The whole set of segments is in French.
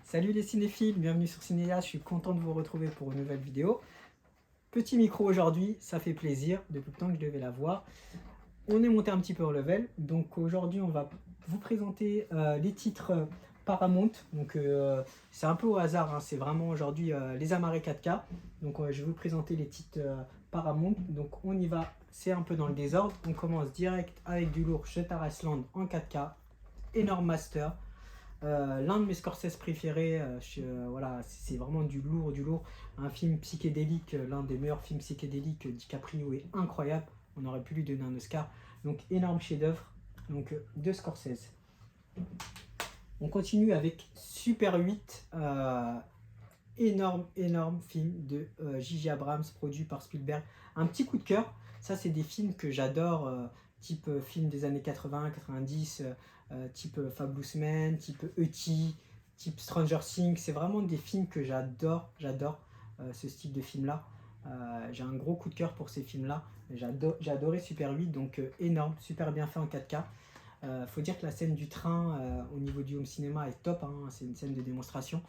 Salut les cinéphiles, bienvenue sur Cinéa, je suis content de vous retrouver pour une nouvelle vidéo. Petit micro aujourd'hui, ça fait plaisir, depuis le temps que je devais la voir. On est monté un petit peu au level, donc aujourd'hui on va vous présenter les titres Paramount. Donc c'est un peu au hasard, hein, c'est vraiment aujourd'hui les amarrés 4K. Donc je vais vous présenter les titres Paramount, donc on y va, c'est un peu dans le désordre. On commence direct avec du lourd Shutter Island en 4K, énorme master. L'un de mes Scorsese préférés, voilà, c'est vraiment du lourd, du lourd. Un film psychédélique, l'un des meilleurs films psychédéliques, DiCaprio est incroyable. On aurait pu lui donner un Oscar. Donc énorme chef-d'œuvre de Scorsese. On continue avec Super 8, énorme film de J.J. Abrams, produit par Spielberg. Un petit coup de cœur, ça c'est des films que j'adore, type film des années 80-90, type Fabulous Man, type E.T., type Stranger Things. C'est vraiment des films que j'adore ce style de film là. J'ai un gros coup de cœur pour ces films là. J'ai adoré Super 8, donc énorme, super bien fait en 4K. Faut dire que la scène du train au niveau du home cinéma est top, hein, c'est une scène de démonstration.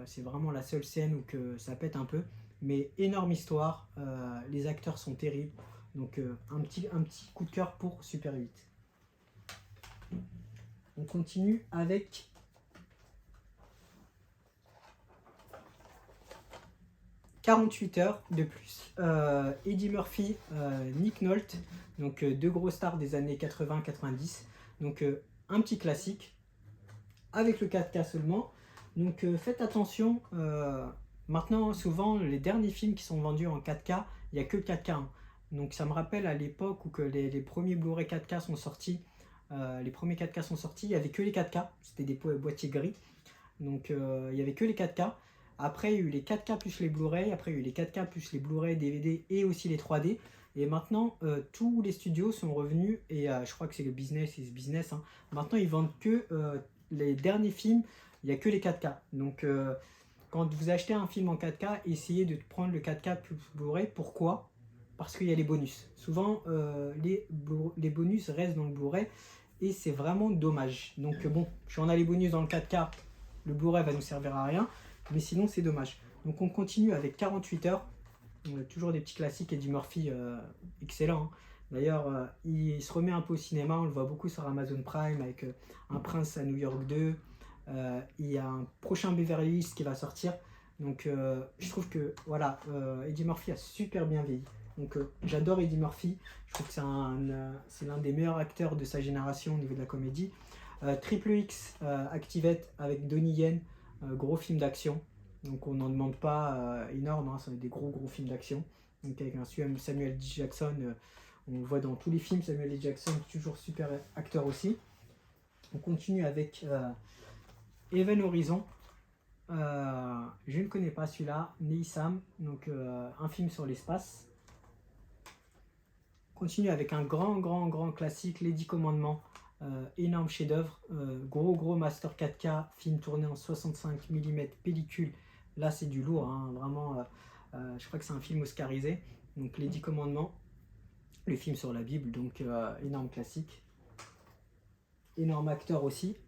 C'est vraiment la seule scène où que ça pète un peu, mais énorme histoire, les acteurs sont terribles, donc un petit coup de cœur pour Super 8. On continue avec « 48 heures de plus ». Eddie Murphy, Nick Nolte, donc deux gros stars des années 80-90, donc un petit classique, avec le 4K seulement. Donc faites attention, maintenant souvent les derniers films qui sont vendus en 4K, il n'y a que 4K. Hein. Donc ça me rappelle à l'époque où que les premiers Blu-ray 4K sont sortis, les premiers 4K sont sortis, il n'y avait que les 4K, c'était des boîtiers gris. Donc il n'y avait que les 4K. Après il y a eu les 4K plus les Blu-ray, après il y a eu les 4K plus les Blu-ray, DVD et aussi les 3D. Et maintenant tous les studios sont revenus, et je crois que c'est le business is business. Hein. Maintenant ils vendent que les derniers films, il n'y a que les 4K. Donc quand vous achetez un film en 4K, essayez de prendre le 4K plus Blu-ray. Pourquoi? Parce qu'il y a les bonus. Souvent les bonus restent dans le Blu-ray et c'est vraiment dommage. Donc bon, si on a les bonus dans le 4K, le Blu-ray va nous servir à rien, mais sinon c'est dommage. Donc on continue avec 48 heures. Toujours des petits classiques. Eddie Murphy, excellent. Hein. D'ailleurs, il se remet un peu au cinéma, on le voit beaucoup sur Amazon Prime avec Un prince à New York 2. Il y a un prochain Beverly Hills qui va sortir. Donc je trouve que voilà, Eddie Murphy a super bien vieilli. Donc j'adore Eddie Murphy. Je trouve que c'est l'un des meilleurs acteurs de sa génération au niveau de la comédie. Triple X, Activate avec Donnie Yen, gros film d'action. Donc on n'en demande pas énorme, hein, c'est des gros films d'action. Donc avec un Samuel L. Jackson, on le voit dans tous les films. Samuel L. Jackson, toujours super acteur aussi. On continue avec Event Horizon. Je ne connais pas celui-là, Neysam, donc un film sur l'espace. On continue avec un grand classique, Les 10 Commandements. Énorme chef-d'œuvre, gros master 4K, film tourné en 65 mm pellicule. Là c'est du lourd, hein, vraiment. Je crois que c'est un film oscarisé. Donc Les 10 Commandements, le film sur la Bible, donc énorme classique. Énorme acteur aussi.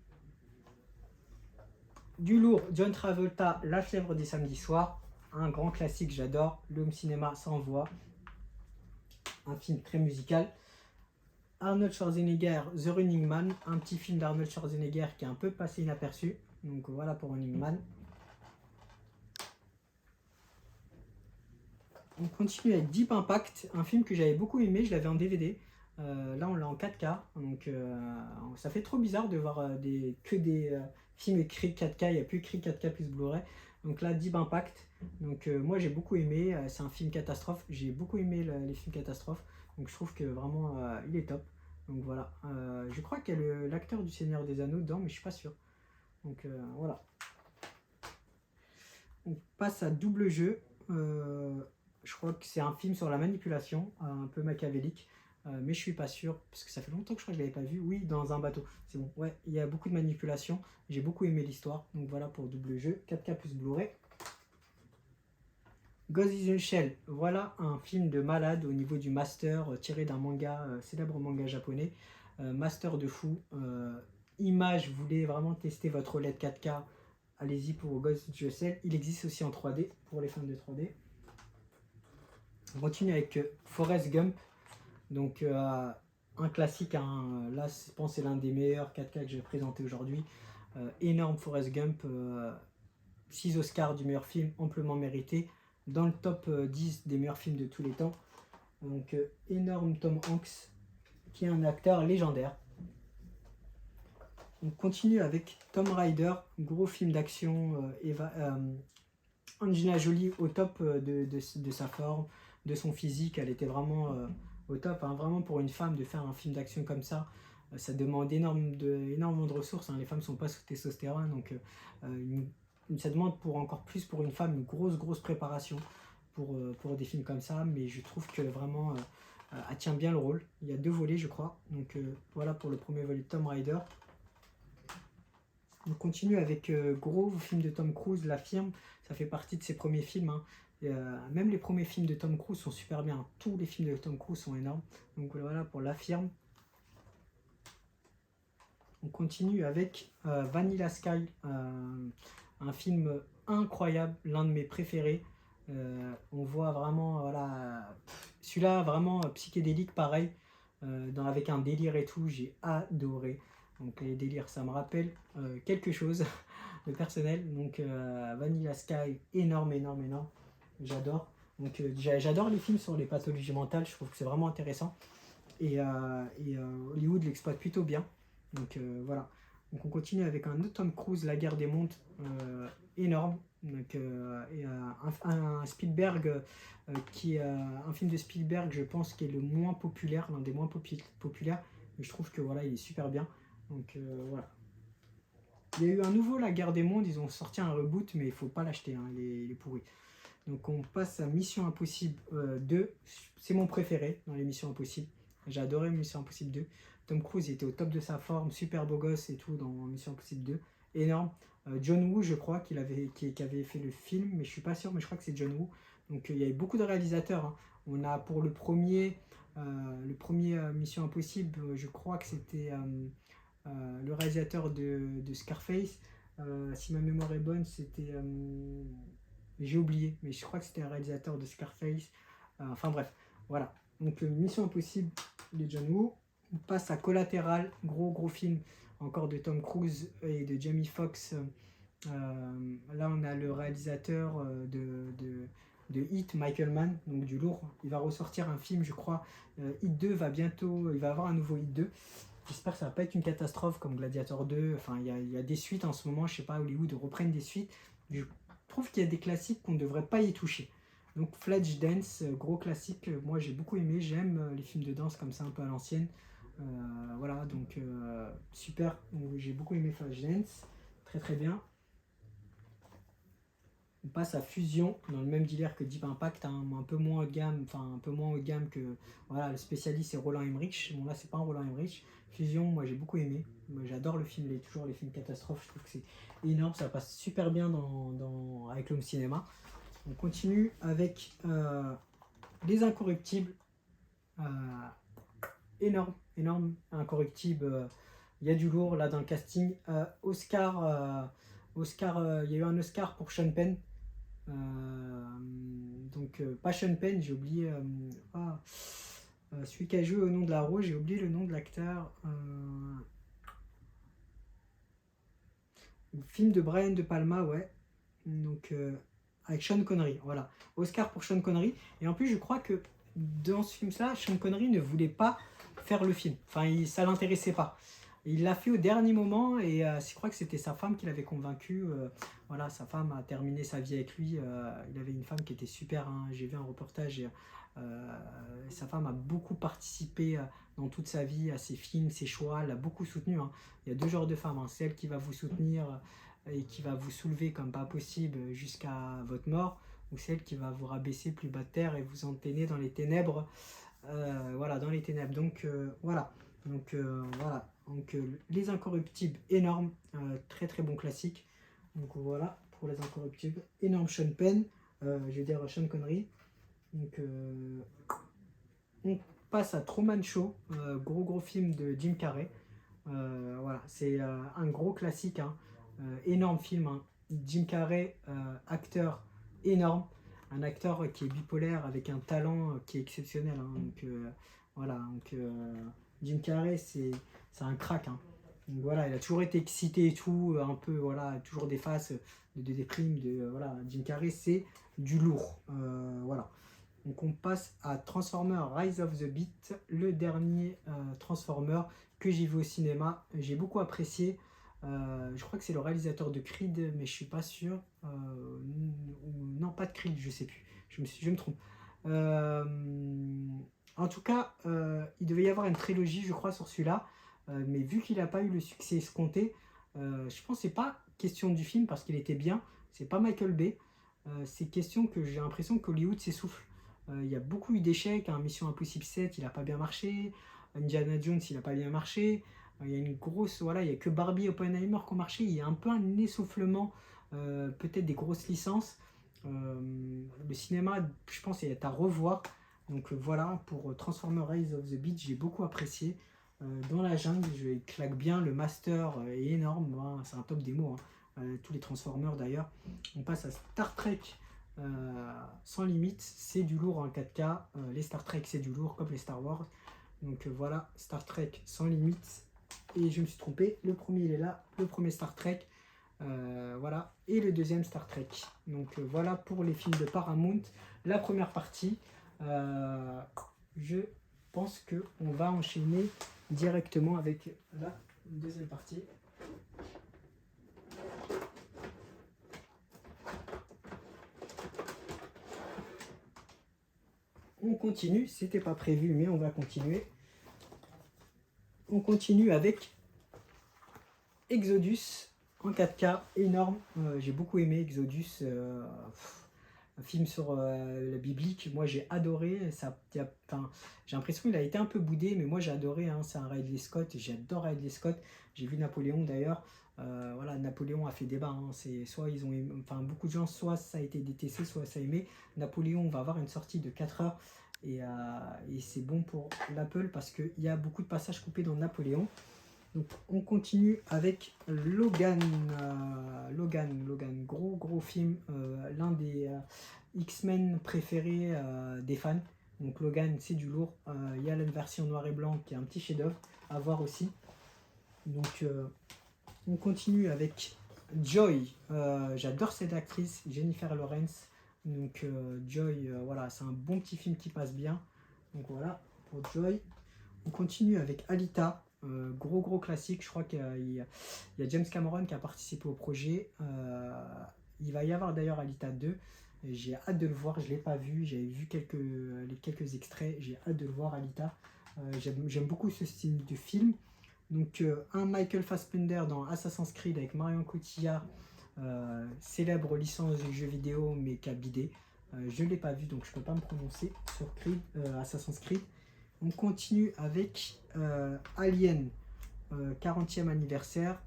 Du lourd, John Travolta, La fièvre des samedis soirs, un grand classique, j'adore. L'homme cinéma sans voix, un film très musical. Arnold Schwarzenegger, The Running Man, un petit film d'Arnold Schwarzenegger qui est un peu passé inaperçu. Donc voilà pour Running Man. On continue avec Deep Impact, un film que j'avais beaucoup aimé, je l'avais en DVD. Là on l'a en 4K, donc ça fait trop bizarre de voir que des films écrits 4K, il n'y a plus écrit 4K plus Blu-ray. Donc là Deep Impact, donc moi j'ai beaucoup aimé, c'est un film catastrophe, j'ai beaucoup aimé les films catastrophes, donc je trouve que vraiment il est top. Donc voilà, je crois qu'il y a l'acteur du Seigneur des Anneaux dedans, mais je suis pas sûr. Donc voilà. On passe à Double Jeu. Je crois que c'est un film sur la manipulation, un peu machiavélique, mais je suis pas sûr, parce que ça fait longtemps que je crois que je l'avais pas vu. Oui, dans un bateau, c'est bon. Ouais, il y a beaucoup de manipulation, j'ai beaucoup aimé l'histoire, donc voilà pour Double Jeu, 4K plus Blu-ray. Ghost in the Shell, voilà un film de malade au niveau du master, tiré d'un manga, célèbre manga japonais, master de fou, image, vous voulez vraiment tester votre OLED 4K, allez-y pour Ghost in the Shell. Il existe aussi en 3D pour les fans de 3D. On continue avec Forrest Gump. Donc un classique, hein. Là je pense que c'est l'un des meilleurs 4K que je vais présenter aujourd'hui. Énorme Forrest Gump, 6 Oscars du meilleur film, amplement mérité, dans le top 10 des meilleurs films de tous les temps. Donc énorme Tom Hanks, qui est un acteur légendaire. On continue avec Tomb Raider, gros film d'action, Angelina Jolie au top de sa forme, de son physique, elle était vraiment au top, hein. Vraiment pour une femme de faire un film d'action comme ça, ça demande énormément de ressources, hein. Les femmes ne sont pas sous testostérone, donc ça demande encore plus pour une femme une grosse préparation pour des films comme ça, mais je trouve que vraiment elle tient bien le rôle. Il y a 2 volets je crois, donc voilà pour le premier volet de Tomb Raider. On continue avec gros film de Tom Cruise, La Firme, ça fait partie de ses premiers films, hein. Même les premiers films de Tom Cruise sont super bien, tous les films de Tom Cruise sont énormes, donc voilà pour La Firme. On continue avec Vanilla Sky, un film incroyable, l'un de mes préférés. On voit vraiment, voilà, celui-là vraiment psychédélique pareil, avec un délire et tout, j'ai adoré. Donc les délires, ça me rappelle quelque chose de personnel. Donc Vanilla Sky, énorme, j'adore. Donc j'adore les films sur les pathologies mentales, je trouve que c'est vraiment intéressant. Et Hollywood l'exploite plutôt bien. Donc voilà. Donc on continue avec un autre Tom Cruise, La Guerre des Mondes, énorme. Donc, un Spielberg qui est un film de Spielberg, je pense, qui est le moins populaire, l'un des moins populaires. Mais je trouve que voilà, il est super bien. Donc voilà. Il y a eu un nouveau La Guerre des Mondes, ils ont sorti un reboot, mais il faut pas l'acheter, hein, il est pourri. Donc on passe à Mission Impossible 2, c'est mon préféré dans les Missions Impossibles. J'ai adoré Mission Impossible 2. Tom Cruise était au top de sa forme, super beau gosse et tout dans Mission Impossible 2. Énorme. John Woo, je crois qui avait fait le film, mais je suis pas sûr, mais je crois que c'est John Woo. Donc il y avait beaucoup de réalisateurs, hein. On a pour le premier Mission Impossible, je crois que c'était le réalisateur de Scarface. Si ma mémoire est bonne, c'était... j'ai oublié, mais je crois que c'était un réalisateur de Scarface. Enfin bref, voilà. Donc Mission Impossible de John Woo. On passe à Collateral, gros film encore de Tom Cruise et de Jamie Foxx. Là on a le réalisateur de Hit, Michael Mann, donc du lourd. Il va ressortir un film, je crois. Hit 2 va bientôt, il va avoir un nouveau Hit 2. J'espère que ça va pas être une catastrophe comme Gladiator 2. Enfin, il y a des suites en ce moment, je sais pas, Hollywood reprennent des suites. Je trouve qu'il y a des classiques qu'on ne devrait pas y toucher. Donc Flashdance, gros classique, moi j'ai beaucoup aimé, j'aime les films de danse comme ça un peu à l'ancienne. Voilà, donc super, j'ai beaucoup aimé Flashdance, très bien. On passe à Fusion, dans le même délire que Deep Impact, hein, un peu moins haut de gamme, enfin un peu moins haut de gamme que voilà, le spécialiste c'est Roland Emmerich. Bon là c'est pas un Roland Emmerich. Fusion, moi j'ai beaucoup aimé, moi, j'adore le film, toujours les films catastrophes, je trouve que c'est énorme, ça passe super bien avec l'home cinéma. On continue avec Les Incorruptibles, énorme, Incorruptible, il y a du lourd là dans le casting. Oscar, il y a eu un Oscar pour Sean Penn. Donc pas Sean Penn, j'ai oublié celui qui a joué au nom de la Rose, j'ai oublié le nom de l'acteur. Film de Brian De Palma, ouais. Donc avec Sean Connery, voilà. Oscar pour Sean Connery. Et en plus je crois que dans ce film-là, Sean Connery ne voulait pas faire le film. Enfin, ça l'intéressait pas. Il l'a fait au dernier moment et je crois que c'était sa femme qui l'avait convaincu. Voilà, sa femme a terminé sa vie avec lui. Il avait une femme qui était super, hein. J'ai vu un reportage et sa femme a beaucoup participé dans toute sa vie à ses films, ses choix. Elle l'a beaucoup soutenu, hein. Il y a 2 genres de femmes, hein. Celle qui va vous soutenir et qui va vous soulever comme pas possible jusqu'à votre mort, ou celle qui va vous rabaisser plus bas de terre et vous entraîner dans les ténèbres. Voilà, dans les ténèbres. Donc voilà. Donc voilà. Donc Les Incorruptibles, énorme, très bon classique. Donc voilà pour Les Incorruptibles, énorme Sean Penn, je veux dire Sean Connery. Donc on passe à Truman Show, gros film de Jim Carrey. Voilà, c'est un gros classique, hein. Énorme film, hein. Jim Carrey, acteur énorme, un acteur qui est bipolaire avec un talent qui est exceptionnel. Hein. Donc voilà, donc, Jim Carrey c'est un crack. Hein. Donc voilà, il a toujours été excité et tout, un peu, voilà, toujours des faces de déprime, voilà, Jim Carrey c'est du lourd. Voilà. Donc on passe à Transformers Rise of the Beast, le dernier Transformer que j'ai vu au cinéma. J'ai beaucoup apprécié. Je crois que c'est le réalisateur de Creed, mais je suis pas sûr. Non, pas de Creed, je sais plus. Je me trompe. En tout cas, il devait y avoir une trilogie, je crois, sur celui-là. Mais vu qu'il n'a pas eu le succès escompté, je pense que c'est pas question du film parce qu'il était bien. C'est pas Michael Bay. C'est question que j'ai l'impression qu'Hollywood s'essouffle. Il y a beaucoup eu d'échecs. Hein. Mission Impossible 7, il n'a pas bien marché. Indiana Jones, il n'a pas bien marché. Il y a une grosse, voilà, il n'y a que Barbie et Oppenheimer qui ont marché. Il y a un peu un essoufflement, peut-être des grosses licences. Le cinéma, je pense, est à revoir. Donc voilà, pour Transformers Rise of the Beast, j'ai beaucoup apprécié. Dans la jungle, je claque bien. Le master est énorme. Hein, c'est un top démo. Hein. Tous les Transformers d'ailleurs. On passe à Star Trek. Sans limite, c'est du lourd en 4K. Les Star Trek, c'est du lourd comme les Star Wars. Donc voilà, Star Trek sans limite. Et je me suis trompé, le premier il est là, le premier Star Trek. Voilà, et le deuxième Star Trek. Donc voilà pour les films de Paramount. La première partie, je pense qu'on va enchaîner directement avec la deuxième partie. On continue, c'était pas prévu, mais on va continuer. On continue avec Exodus en 4K, énorme. J'ai beaucoup aimé Exodus, un film sur la biblique. Moi j'ai adoré. J'ai l'impression qu'il a été un peu boudé, mais moi j'ai adoré. Hein. C'est un Ridley Scott, j'adore Ridley Scott. J'ai vu Napoléon d'ailleurs. Voilà, Napoléon a fait débat. Hein. C'est soit ils ont aimé, enfin beaucoup de gens, soit ça a été détesté, soit ça a aimé. Napoléon va avoir une sortie de 4 heures et c'est bon pour l'Apple parce qu'il y a beaucoup de passages coupés dans Napoléon. Donc on continue avec Logan. Logan, gros film, l'un des X-Men préférés des fans. Donc Logan, c'est du lourd. Il y a la version noir et blanc qui est un petit chef-d'œuvre à voir aussi. Donc on continue avec Joy. J'adore cette actrice, Jennifer Lawrence. Donc Joy, voilà, c'est un bon petit film qui passe bien. Donc voilà pour Joy. On continue avec Alita. Gros classique, je crois qu'il y a James Cameron qui a participé au projet. Il va y avoir d'ailleurs Alita 2. J'ai hâte de le voir, je ne l'ai pas vu, j'avais vu quelques extraits, j'ai hâte de le voir Alita. J'aime beaucoup ce style de film. Donc un Michael Fassbender dans Assassin's Creed avec Marion Cotillard, célèbre licence de jeux vidéo mais qui a bidé. Je ne l'ai pas vu donc je ne peux pas me prononcer sur Assassin's Creed. On continue avec Alien, 40e anniversaire.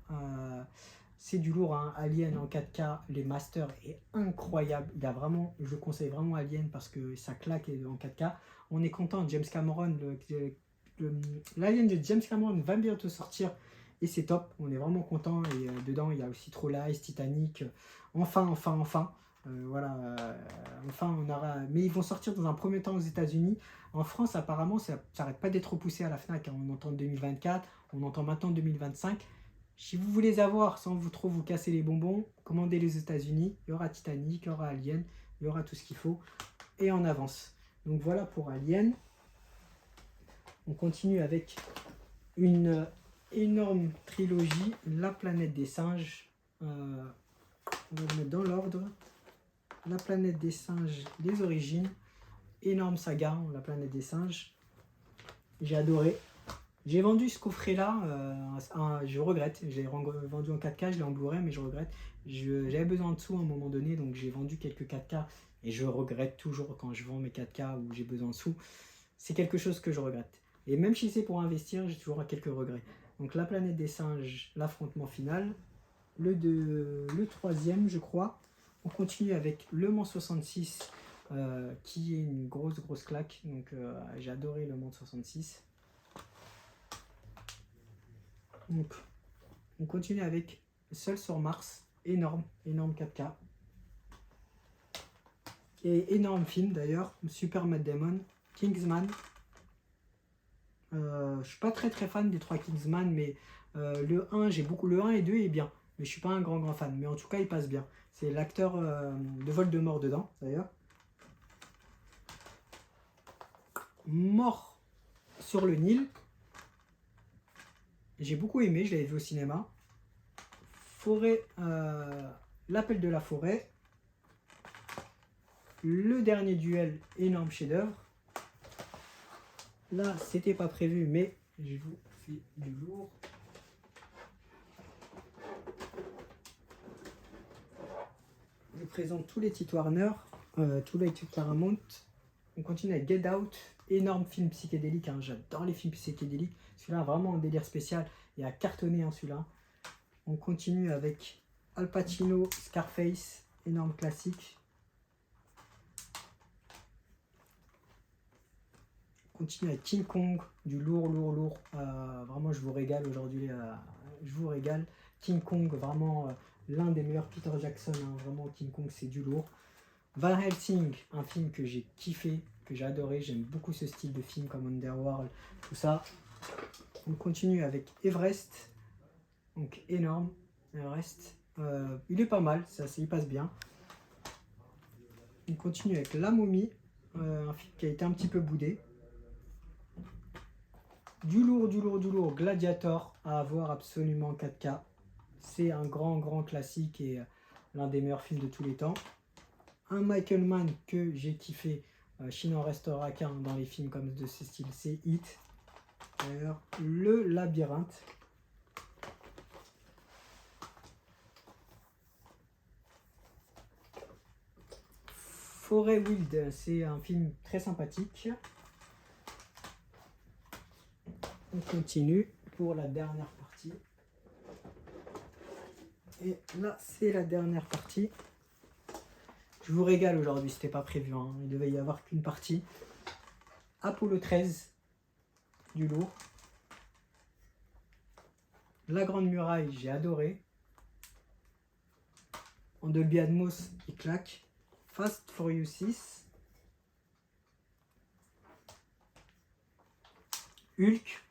C'est du lourd, hein. Alien en 4K, les masters est incroyable. Il a vraiment, je conseille vraiment Alien parce que ça claque en 4K. On est content, James Cameron, l'Alien de James Cameron va bientôt sortir et c'est top. On est vraiment content et dedans il y a aussi True Lies, Titanic. Enfin. Voilà, enfin on aura. Mais ils vont sortir dans un premier temps aux États-Unis. En France, apparemment, ça n'arrête pas d'être repoussé à la Fnac. Hein. On entend 2024, on entend maintenant 2025. Si vous voulez avoir, sans trop vous casser les bonbons, commandez les États-Unis. Il y aura Titanic, il y aura Alien, il y aura tout ce qu'il faut. Et en avance. Donc voilà pour Alien. On continue avec une énorme trilogie, La planète des singes. On va le mettre dans l'ordre. La planète des singes, les origines. Énorme saga, La planète des singes. J'ai adoré. J'ai vendu ce coffret-là, je regrette. J'ai vendu en 4K, je l'ai en Blu-ray, mais je regrette. J'avais besoin de sous à un moment donné, donc j'ai vendu quelques 4K. Et je regrette toujours quand je vends mes 4K ou j'ai besoin de sous. C'est quelque chose que je regrette. Et même si c'est pour investir, j'ai toujours quelques regrets. Donc La planète des singes, l'affrontement final. Le troisième, je crois. On continue avec Le Mans 66, qui est une grosse claque. Donc j'ai adoré Le Mans 66. Donc on continue avec Seul sur Mars. énorme, énorme 4K. Et énorme film d'ailleurs, Super Matt Damon, Kingsman. Je suis pas très fan des 3 Kingsman, mais le 1, j'ai beaucoup. Le 1 et 2 est bien, mais je suis pas un grand fan. Mais en tout cas, il passe bien. C'est l'acteur de Voldemort dedans, d'ailleurs. Mort sur le Nil. J'ai beaucoup aimé, je l'avais vu au cinéma. Forêt, l'appel de la forêt. Le dernier duel, énorme chef-d'œuvre. Là, c'était pas prévu, mais je vous fais du lourd. Je présente tous les titres Warner, tous les titres Paramount. On continue avec Get Out, énorme film psychédélique. Hein. J'adore les films psychédéliques. Celui-là, vraiment un délire spécial. Et a cartonné hein, celui-là. On continue avec Al Pacino, Scarface, énorme classique. On continue avec King Kong, du lourd. Vraiment, je vous régale aujourd'hui. Je vous régale. King Kong, vraiment l'un des meilleurs Peter Jackson. Hein. Vraiment, King Kong, c'est du lourd. Van Helsing, un film que j'ai kiffé, que j'ai adoré. J'aime beaucoup ce style de film comme Underworld, tout ça. On continue avec Everest. Donc énorme, Everest. Il est pas mal, il passe bien. On continue avec La Momie, un film qui a été un petit peu boudé. Du lourd, Gladiator à voir absolument 4K. C'est un grand classique et l'un des meilleurs films de tous les temps. Un Michael Mann que j'ai kiffé, Chine restera qu'un dans les films comme de ce style, c'est Hit. D'ailleurs, Le Labyrinthe. Forêt Wild, c'est un film très sympathique. On continue pour la dernière partie. Et là, c'est la dernière partie. Je vous régale aujourd'hui, c'était pas prévu. Hein. Il devait y avoir qu'une partie. Apollo 13, du lourd. La Grande Muraille, j'ai adoré. En Dolby Atmos, il claque. Fast Furious 6. Hulk.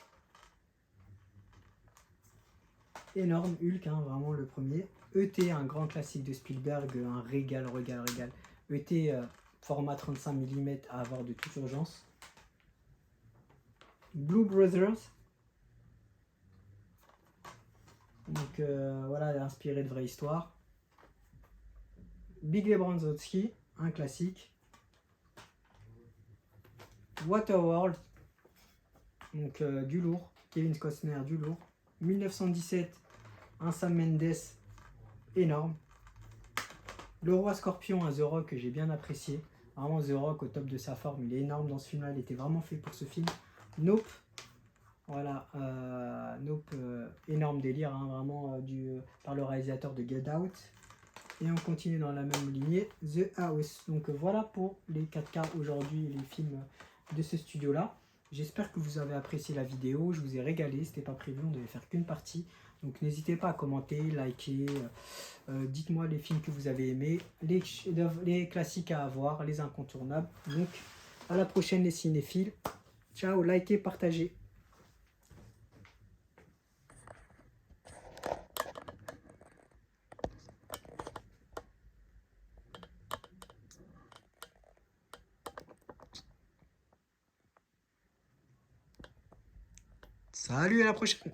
Énorme Hulk, hein, vraiment le premier. E.T., un grand classique de Spielberg, un régal. E.T., format 35 mm à avoir de toute urgence. Blue Brothers. Donc voilà, inspiré de vraie histoire. Big Lebowski, un classique. Waterworld, donc du lourd. Kevin Costner, du lourd. 1917, un Sam Mendes, énorme. Le Roi Scorpion, un The Rock que j'ai bien apprécié. Vraiment The Rock au top de sa forme, il est énorme dans ce film-là, il était vraiment fait pour ce film. Nope, voilà, Nope, énorme délire, hein, vraiment par le réalisateur de Get Out. Et on continue dans la même lignée, The House. Donc voilà pour les 4K aujourd'hui, les films de ce studio-là. J'espère que vous avez apprécié la vidéo, je vous ai régalé, c'était pas prévu, on devait faire qu'une partie. Donc n'hésitez pas à commenter, liker, dites-moi les films que vous avez aimés, les classiques à avoir, les incontournables. Donc à la prochaine les cinéphiles. Ciao, likez, partagez. Salut, à la prochaine.